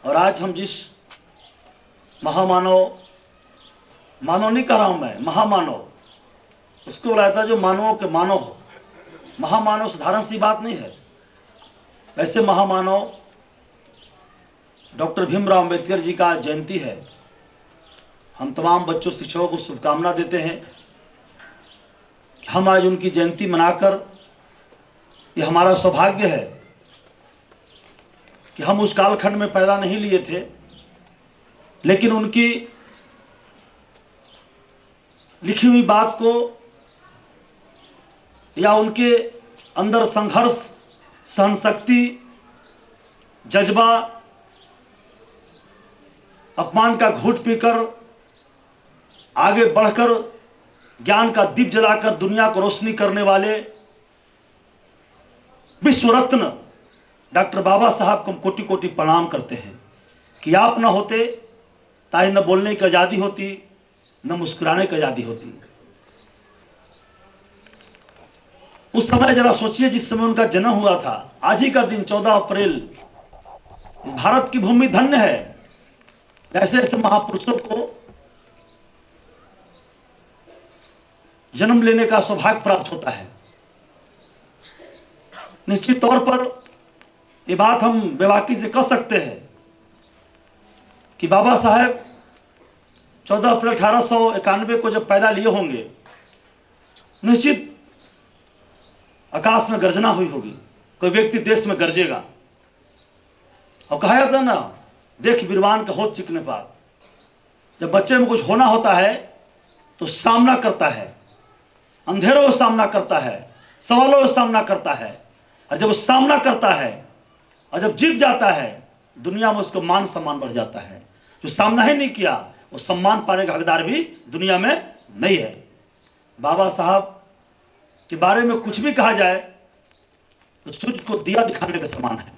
और आज हम जिस महामानव, मानव नहीं कह रहा हूं मैं, महामानव उसको बुलाया था जो मानवों के मानव हो। महामानव साधारण सी बात नहीं है। ऐसे महामानव डॉक्टर भीमराव अंबेडकर जी का जयंती है। हम तमाम बच्चों शिक्षकों को शुभकामना देते हैं कि हम आज उनकी जयंती मनाकर, ये हमारा सौभाग्य है कि हम उस कालखंड में पैदा नहीं लिए थे, लेकिन उनकी लिखी हुई बात को या उनके अंदर संघर्ष, सहनशक्ति, जज्बा, अपमान का घूंट पीकर आगे बढ़कर ज्ञान का दीप जलाकर दुनिया को रोशनी करने वाले विश्व रत्न डॉक्टर बाबा साहब को हम कोटि कोटि प्रणाम करते हैं कि आप न होते ताकि न बोलने की आज़ादी होती, न मुस्कुराने की आज़ादी होती। उस समय जरा सोचिए, जिस समय उनका जन्म हुआ था, आज ही का दिन 14 अप्रैल, भारत की भूमि धन्य है। ऐसे ऐसे महापुरुषों को जन्म लेने का सौभाग्य प्राप्त होता है। निश्चित तौर पर ये बात हम बेबाकी से कह सकते हैं कि बाबा साहेब 14 अप्रैल 1891 को जब पैदा लिए होंगे, निश्चित आकाश में गर्जना हुई होगी। कोई व्यक्ति देश में गरजेगा और कहा जाता ना, देख वीरवान का होत चिकने पार। जब बच्चे में कुछ होना होता है तो सामना करता है, अंधेरों का सामना करता है, सवालों का सामना करता है, और जब वो सामना करता है और जब जीत जाता है, दुनिया में उसको मान सम्मान बढ़ जाता है। जो सामना ही नहीं किया वो सम्मान पाने का हकदार भी दुनिया में नहीं है। बाबा साहब के बारे में कुछ भी कहा जाए तो सूर्य को दिया दिखाने के समान है।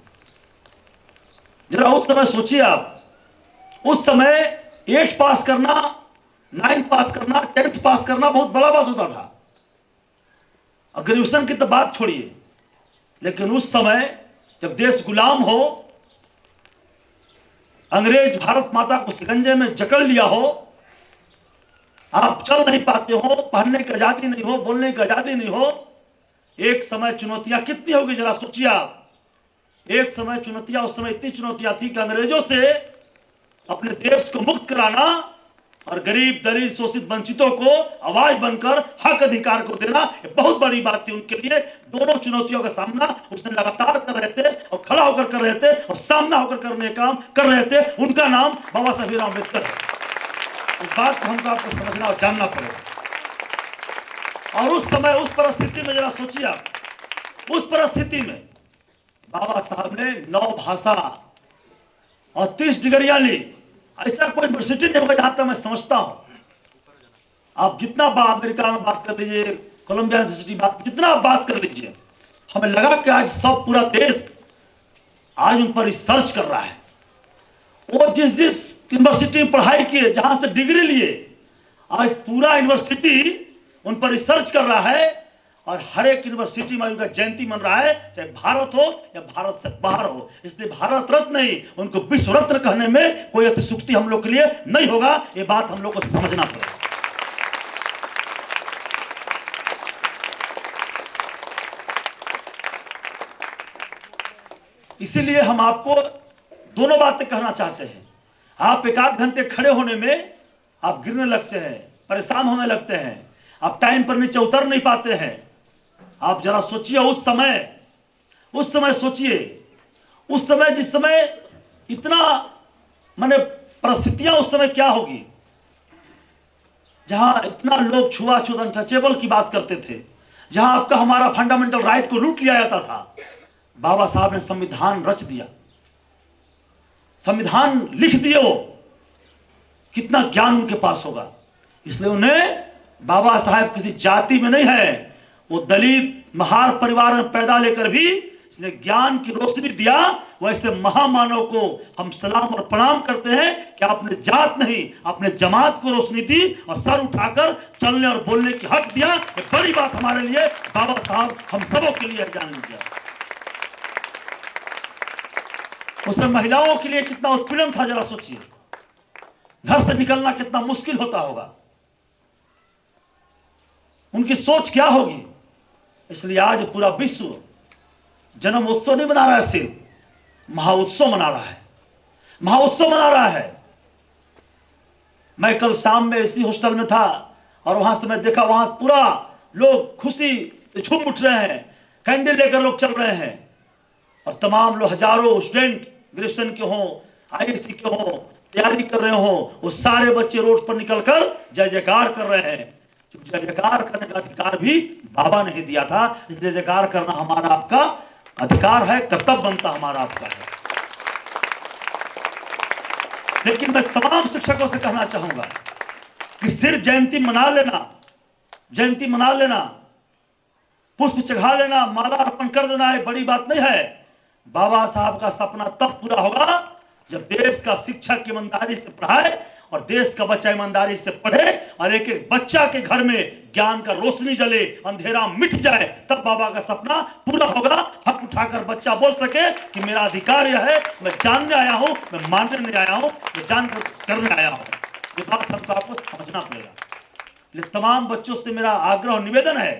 जरा उस समय सोचिए आप, उस समय 8 पास करना, 9 पास करना, 10th पास करना बहुत बड़ा बात होता था। और ग्रेजुएशन की तो बात छोड़िए, लेकिन उस समय जब देश गुलाम हो, अंग्रेज भारत माता को शिकंजे में जकड़ लिया हो, आप चल नहीं पाते हो, पहनने की आजादी नहीं हो, बोलने की आजादी नहीं हो, एक समय चुनौतियां कितनी होगी जरा सोचिए आप। एक समय चुनौतियां, उस समय इतनी चुनौतियां थी कि अंग्रेजों से अपने देश को मुक्त कराना और गरीब, दलित, शोषित, वंचितों को आवाज बनकर हक अधिकार को देना, ये बहुत बड़ी बात थी उनके लिए। दोनों चुनौतियों का सामना उसने लगातार कर रहे थे और खड़ा होकर कर रहे थे और सामना होकर करने का काम कर रहे थे। उनका नाम बाबा साहब भीमराव अम्बेडकर है। इस बात को हमको आपको समझना और जानना पड़ेगा। और उस समय, उस परिस्थिति में जरा सोचिए आप, उस परिस्थिति में बाबा साहब ने 9 भाषा और 30 डिग्रियां ली। ऐसा कोई यूनिवर्सिटी नहीं होगा जहां तक मैं समझता हूं। आप जितना अमेरिका में बात कर लीजिए, कोलंबिया यूनिवर्सिटी बात, जितना आप बात कर लीजिए, हमें लगा कि आज सब पूरा देश आज उन पर रिसर्च कर रहा है। वो जिस यूनिवर्सिटी में पढ़ाई किए, जहां से डिग्री लिए, आज पूरा यूनिवर्सिटी उन पर रिसर्च कर रहा है और हर एक यूनिवर्सिटी में उनका जयंती मन रहा है, चाहे भारत हो या भारत से बाहर हो। इसलिए भारत रत्न नहीं, उनको विश्व रत्न कहने में कोई अतिशयोक्ति हम लोग के लिए नहीं होगा। ये बात हम लोग को समझना पड़ेगा। इसीलिए हम आपको दोनों बातें कहना चाहते हैं। आप 1 आध घंटे खड़े होने में आप गिरने लगते हैं, परेशान होने लगते हैं, आप टाइम पर नीचे उतर नहीं पाते हैं। आप जरा सोचिए उस समय सोचिए, उस समय जिस समय इतना माने परिस्थितियां उस समय क्या होगी, जहां इतना लोग छुआछूत, अनटचेबल की बात करते थे, जहां आपका हमारा फंडामेंटल राइट को लूट लिया जाता था। बाबा साहब ने संविधान रच दिया, संविधान लिख दिए। वो कितना ज्ञान उनके पास होगा। इसलिए उन्हें, बाबा साहब किसी जाति में नहीं है, वो दलित महार परिवार में पैदा लेकर भी इसने ज्ञान की रोशनी दिया। वैसे महामानव को हम सलाम और प्रणाम करते हैं कि आपने जात नहीं, आपने जमात को रोशनी दी और सर उठाकर चलने और बोलने की हक दिया। ये बड़ी बात हमारे लिए, बाबा साहब हम सबों के लिए जान लीजिए। उसमें महिलाओं के लिए कितना उत्पीड़न था, जरा सोचिए। घर से निकलना कितना मुश्किल होता होगा, उनकी सोच क्या होगी। इसलिए आज पूरा विश्व जन्म उत्सव नहीं मना रहा है, सिर्फ महाउत्सव मना रहा है, महाउत्सव मना रहा है। मैं कल शाम में इसी हॉस्टल में था और वहां से मैं देखा, वहां पूरा लोग खुशी से झूम उठ रहे हैं, कैंडल लेकर लोग चल रहे हैं, और तमाम लोग, हजारों स्टूडेंट ग्रेजुएशन के हों, आईएससी के हों, तैयारी कर रहे हों, वो सारे बच्चे रोड पर निकलकर जय जयकार कर रहे हैं। जय जयकार करने का अधिकार भी बाबा ने ही दिया था, इसलिए जय जयकार करना हमारा आपका अधिकार है, कर्तव्य बनता हमारा आपका है। लेकिन मैं तमाम शिक्षकों से कहना चाहूंगा कि सिर्फ जयंती मना लेना, जयंती मना लेना, पुष्प चढ़ा लेना, माला अर्पण कर देना, ये बड़ी बात नहीं है। बाबा साहब का सपना तब पूरा होगा जब देश का शिक्षक ईमानदारी से पढ़ाए और देश का बच्चा ईमानदारी से पढ़े और एक एक बच्चा के घर में ज्ञान का रोशनी जले, अंधेरा मिट जाए, तब बाबा का सपना पूरा होगा। हक उठाकर बच्चा बोल सके कि मेरा अधिकार यह है, मैं जानने आया हूं, मैं मानने नहीं आया हूं, मैं जानकर करने आया हूं। ये बात हमको आपको समझना पड़ेगा। इसलिए तमाम बच्चों से मेरा आग्रह और निवेदन है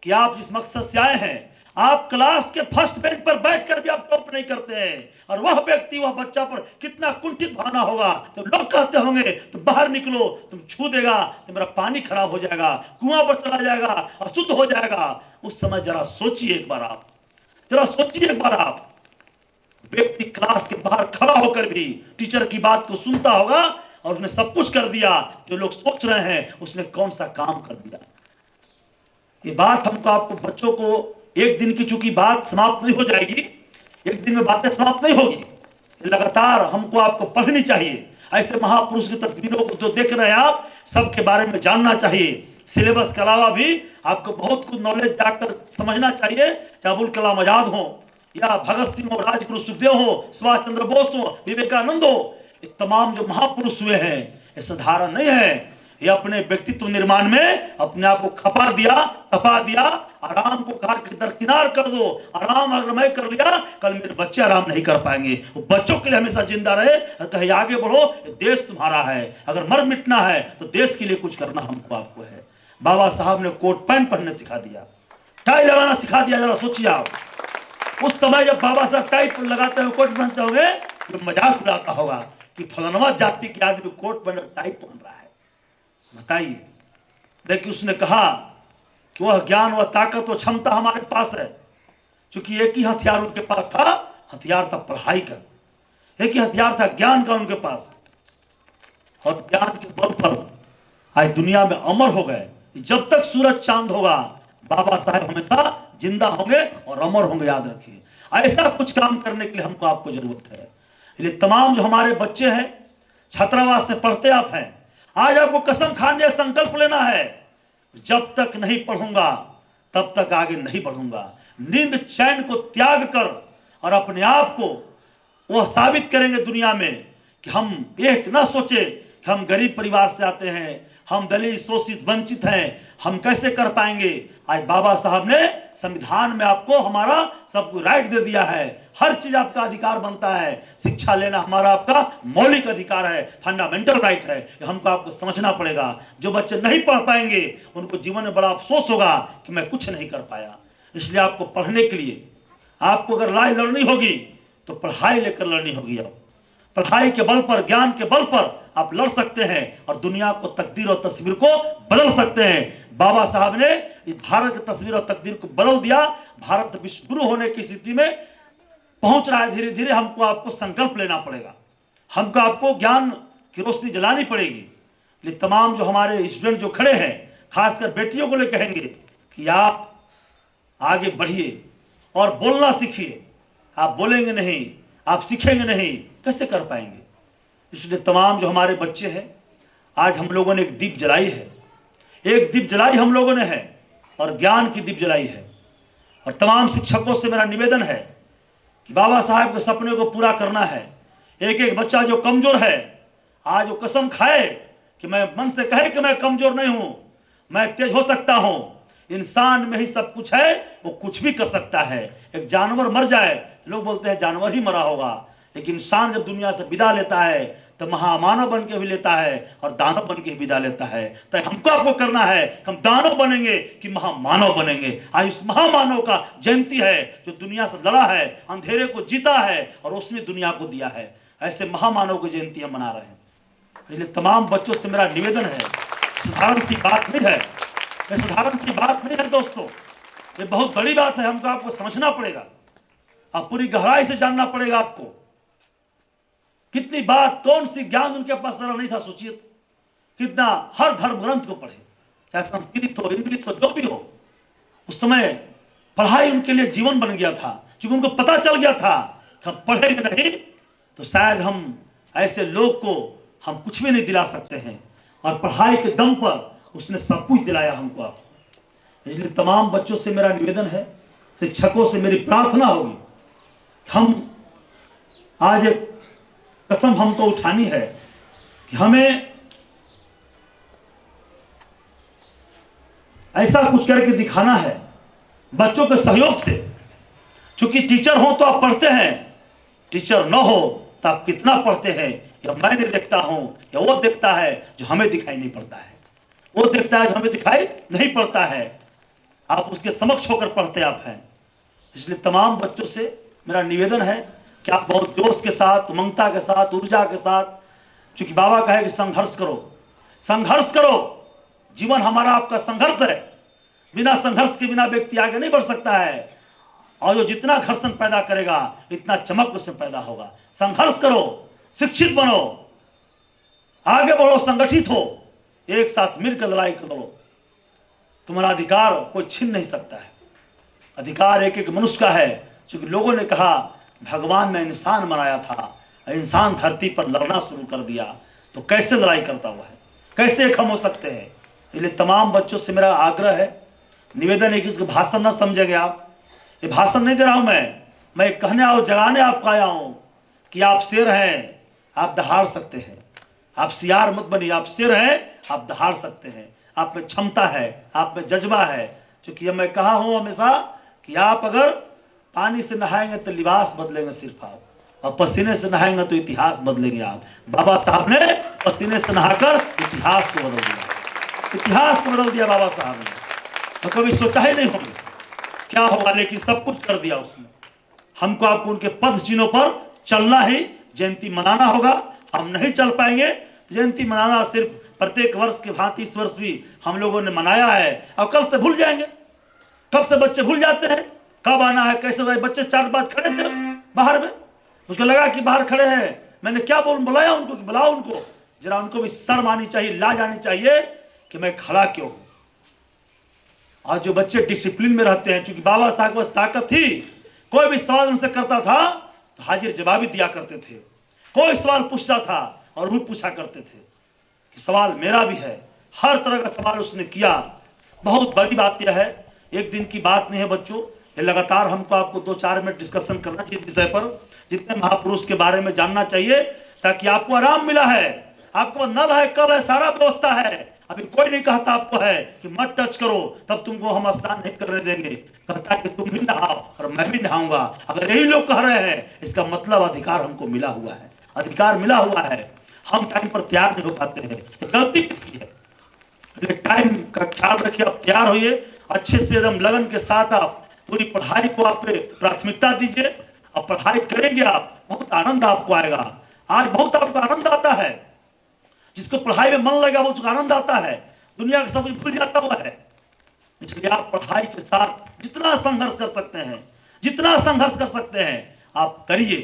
कि आप जिस मकसद से आए हैं, आप क्लास के फर्स्ट बेंच पर बैठकर भी आप टॉप नहीं करते हैं, और वह व्यक्ति, वह बच्चा पर कितना कुंठित भावना होगा। तो लोग कहते होंगे तुम बाहर निकलो, तुम छू देगा तो मेरा पानी खराब हो जाएगा, कुआं पर चला जाएगा, अशुद्ध हो जाएगा। उस समय जरा सोचिए एक बार, आप जरा सोचिए एक बार। आप व्यक्ति क्लास के बाहर खड़ा होकर भी टीचर की बात को सुनता होगा और उसने सब कुछ कर दिया जो लोग सोच रहे हैं उसने कौन सा काम कर दिया। ये बात हमको, आपको, बच्चों को एक दिन की चूंकि बात समाप्त नहीं हो जाएगी, एक दिन में बातें समाप्त नहीं होगी, लगातार हमको आपको पढ़नी चाहिए। ऐसे महापुरुष की तस्वीरों को जो देख रहे हैं आप, सबके बारे में जानना चाहिए। सिलेबस के अलावा भी आपको बहुत कुछ नॉलेज जाकर समझना चाहिए, चाहे अबुल कलाम आजाद हो या भगत सिंह हो, राजगुरु सुखदेव हो, सुभाष चंद्र बोस हो, विवेकानंद हो, ये तमाम जो महापुरुष हुए हैं ये साधारण नहीं है। ये अपने व्यक्तित्व निर्माण में अपने आप को खपा दिया, तपा दिया, आराम को कहा कि दरकिनार कर दो, आराम अगर मैं कर लिया कल मेरे बच्चे आराम नहीं कर पाएंगे। वो बच्चों के लिए हमेशा जिंदा रहे और कहे आगे बढ़ो, देश तुम्हारा है, अगर मर मिटना है तो देश के लिए कुछ करना हमको आपको है। बाबा साहब ने कोट पैंट पहनने सिखा दिया, टाई लगाना सिखा दिया। जरा सोचिए आप, उस समय जब बाबा साहब टाई लगाते हुए कोट पहनते होंगे तो मजाक उड़ाता होगा कि फलानवा जाति के आदमी कोट पहन टाई पहन रहा है, बताइए। देखिए उसने कहा कि वह ज्ञान, वह ताकत, वह क्षमता हमारे पास है, क्योंकि एक ही हथियार उनके पास था, हथियार था पढ़ाई का, एक ही हथियार था ज्ञान का उनके पास, और ज्ञान के बल पर आज दुनिया में अमर हो गए। जब तक सूरज चांद होगा बाबा साहब हमेशा जिंदा होंगे और अमर होंगे, याद रखिए। ऐसा कुछ काम करने के लिए हमको आपको जरूरत है। इसलिए तमाम जो हमारे बच्चे हैं, छात्रावास से पढ़ते आप हैं, आज आपको कसम खाने, संकल्प लेना है, जब तक नहीं पढ़ूंगा तब तक आगे नहीं बढ़ूंगा। नींद चैन को त्याग कर और अपने आप को वह साबित करेंगे दुनिया में कि हम एक ना सोचे कि हम गरीब परिवार से आते हैं, हम दलित, शोषित, वंचित हैं, हम कैसे कर पाएंगे। आज बाबा साहब ने संविधान में आपको हमारा सबको राइट दे दिया है, हर चीज आपका अधिकार बनता है। शिक्षा लेना हमारा आपका मौलिक अधिकार है, फंडामेंटल राइट है। हमको आपको समझना पड़ेगा। जो बच्चे नहीं पढ़ पाएंगे उनको जीवन में बड़ा अफसोस होगा कि मैं कुछ नहीं कर पाया। इसलिए आपको पढ़ने के लिए, आपको अगर लड़ाई लड़नी होगी तो पढ़ाई लेकर लड़नी होगी। अब पढ़ाई के बल पर, ज्ञान के बल पर आप लड़ सकते हैं और दुनिया को, तकदीर और तस्वीर को बदल सकते हैं। बाबा साहब ने इस भारत की तस्वीर और तकदीर को बदल दिया। भारत विश्व गुरु होने की स्थिति में पहुंच रहा है। धीरे धीरे हमको आपको संकल्प लेना पड़ेगा, हमको आपको ज्ञान की रोशनी जलानी पड़ेगी। लेकिन तमाम जो हमारे स्टूडेंट जो खड़े हैं, खासकर बेटियों को ले कहेंगे कि आप आगे बढ़िए और बोलना सीखिए। आप बोलेंगे नहीं, आप सीखेंगे नहीं, कैसे कर पाएंगे। इसलिए तमाम जो हमारे बच्चे हैं, आज हम लोगों ने एक दीप जलाई है, एक दीप जलाई हम लोगों ने है और ज्ञान की दीप जलाई है। और तमाम शिक्षकों से मेरा निवेदन है कि बाबा साहब के सपने को पूरा करना है। एक एक बच्चा जो कमजोर है, आज वो कसम खाए कि मैं, मन से कहे कि मैं कमजोर नहीं हूं, मैं तेज हो सकता हूं। इंसान में ही सब कुछ है, वो कुछ भी कर सकता है। एक जानवर मर जाए, लोग बोलते हैं जानवर ही मरा होगा, लेकिन इंसान जब दुनिया से विदा लेता है तो महामानव बन के भी लेता है और दानव बन के विदा लेता है। तो हमको आपको करना है, हम दानव बनेंगे कि महामानव बनेंगे। आज इस महामानव का जयंती है जो दुनिया से लड़ा है, अंधेरे को जीता है और उसने दुनिया को दिया है। ऐसे महामानव की जयंती हम मना रहे हैं। इसलिए तमाम बच्चों से मेरा निवेदन है, साधारण सी बात नहीं है, ये साधारण सी बात नहीं है दोस्तों, ये बहुत बड़ी बात है। हमको आपको समझना पड़ेगा, आप पूरी गहराई से जानना पड़ेगा आपको। कितनी बात, कौन सी ज्ञान उनके पास जरा नहीं था, सोचिए। कितना हर धर्म ग्रंथ को पढ़े, चाहे संस्कृत हो, इंग्लिश हो, जो भी हो। उस समय पढ़ाई उनके लिए जीवन बन गया था, क्योंकि उनको पता चल गया था कि हम पढ़ेंगे नहीं तो शायद हम ऐसे लोग को हम कुछ भी नहीं दिला सकते हैं। और पढ़ाई के दम पर उसने सब कुछ दिलाया हमको, आपको। इसलिए तमाम बच्चों से मेरा निवेदन है, शिक्षकों से मेरी प्रार्थना होगी, हम आज एक कसम हमको उठानी है कि हमें ऐसा कुछ करके दिखाना है बच्चों के सहयोग से। क्योंकि टीचर हो तो आप पढ़ते हैं, टीचर न हो तो आप कितना पढ़ते हैं, या मैं नहीं देखता हूं या वो देखता है जो हमें दिखाई नहीं पड़ता है, वो देखता है जो हमें दिखाई नहीं पड़ता है। आप उसके समक्ष होकर पढ़ते आप हैं। इसलिए तमाम बच्चों से मेरा निवेदन है कि आप बहुत जोश के साथ, उमंगता के साथ, ऊर्जा के साथ, क्योंकि बाबा कहे कि संघर्ष करो, संघर्ष करो। जीवन हमारा आपका संघर्ष है। बिना संघर्ष के बिना व्यक्ति आगे नहीं बढ़ सकता है। और जो जितना घर्षण पैदा करेगा इतना चमक उससे पैदा होगा। संघर्ष करो, शिक्षित बनो, आगे बढ़ो, संगठित हो, एक साथ मिलकर लड़ाई करो। तुम्हारा अधिकार कोई छीन नहीं सकता है। अधिकार एक एक मनुष्य का है। क्योंकि लोगों ने कहा भगवान ने इंसान बनाया था, इंसान धरती पर लड़ना शुरू कर दिया तो कैसे लड़ाई करता हुआ है, कैसे एक हम हो सकते हैं। इसलिए तमाम बच्चों से मेरा आग्रह है, निवेदन है कि इसको भाषण ना समझेंगे आप। ये भाषण नहीं दे रहा हूं मैं कहने और जगाने आपको आया हूं कि आप शेर हैं, आप दहाड़ सकते हैं। आप सियार मत बनिए, आप शेर हैं, आप दहाड़ सकते हैं। आप में क्षमता है, आप में जज्बा है। क्योंकि मैं कहा हूं हमेशा कि आप अगर पानी से नहाएंगे तो लिबास बदलेंगे सिर्फ आप, और पसीने से नहाएंगे तो इतिहास बदलेंगे आप। बाबा साहब ने पसीने से नहाकर इतिहास को बदल दिया, इतिहास को बदल दिया बाबा साहब ने। तो कभी सोचा ही नहीं होगा क्या होगा, लेकिन सब कुछ कर दिया उसने। हमको आपको उनके पद चिन्हों पर चलना ही, जयंती मनाना होगा। हम नहीं चल पाएंगे, जयंती मनाना सिर्फ प्रत्येक वर्ष के भांति इस वर्ष भी हम लोगों ने मनाया है और कल से भूल जाएंगे। कब से बच्चे भूल जाते हैं कब आना है, कैसे हुआ। बच्चे 4 बार खड़े थे बाहर में, उसको लगा कि बाहर खड़े हैं, मैंने क्या बुलाया उनको कि बुलाओ उनको, जरा उनको भी शर्म आनी चाहिए, लाज आनी चाहिए कि मैं खड़ा क्यों। आज जो बच्चे डिसिप्लिन में रहते हैं, क्योंकि बाबा साहब के पास ताकत थी, कोई भी सवाल उनसे करता था तो हाजिर जवाबी दिया करते थे। कोई सवाल पूछता था और वो पूछा करते थे कि सवाल मेरा भी है। हर तरह का सवाल उसने किया। बहुत बड़ी बात यह है, एक दिन की बात नहीं है बच्चों, ये लगातार हमको आपको 2-4 मिनट डिस्कशन करना चाहिए विषय पर। जितने महापुरुष के बारे में जानना चाहिए ताकि आपको आराम मिला है। आपको नल है, कल है, सारा व्यवस्था है। अभी कोई नहीं कहता आपको है कि मत टच करो, तब तुमको हम स्नान नहीं करने देंगे। कहता है कि तुम भी नहाओ और मैं भी नहाऊंगा। अगर यही लोग कह रहे हैं इसका मतलब अधिकार हमको मिला हुआ है, अधिकार मिला हुआ है। हम टाइम पर तैयार नहीं हो पाते हैं, गलती किसकी है। टाइम का ख्याल रखिए, आप तैयार होइए अच्छे से, एकदम लगन के साथ आप पूरी पढ़ाई को आप प्राथमिकता दीजिए। और पढ़ाई करेंगे आप, बहुत आनंद आपको आएगा। आज बहुत आपको आनंद आता है, जिसको पढ़ाई में मन लगा वो उसको आनंद आता है, दुनिया का सब कुछ भूल जाता हुआ है। इसलिए आप पढ़ाई के साथ जितना संघर्ष कर सकते हैं, जितना संघर्ष कर सकते हैं आप करिए।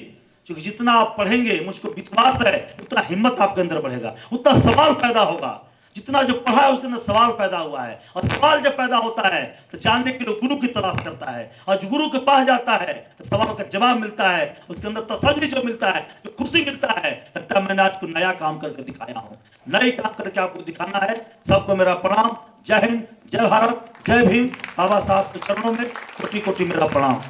क्योंकि जितना आप पढ़ेंगे, मुझको विश्वास है, उतना हिम्मत आपके अंदर बढ़ेगा, उतना सवाल पैदा होगा। जितना जो पढ़ा है उसके अंदर सवाल पैदा हुआ है, और सवाल जब पैदा होता है तो जानने के लिए गुरु की तलाश करता है, और जो गुरु के पास जाता है तो सवाल का जवाब मिलता है, उसके अंदर तसल्ली जो मिलता है, जो खुशी मिलता है, लगता है मैंने आज को नया काम करके दिखाया हूँ, नए काम करके आपको दिखाना है। सबको मेरा प्रणाम। जय हिंद, जय भारत, जय भीम। बाबा साहब के चरणों में कोटि कोटि मेरा प्रणाम।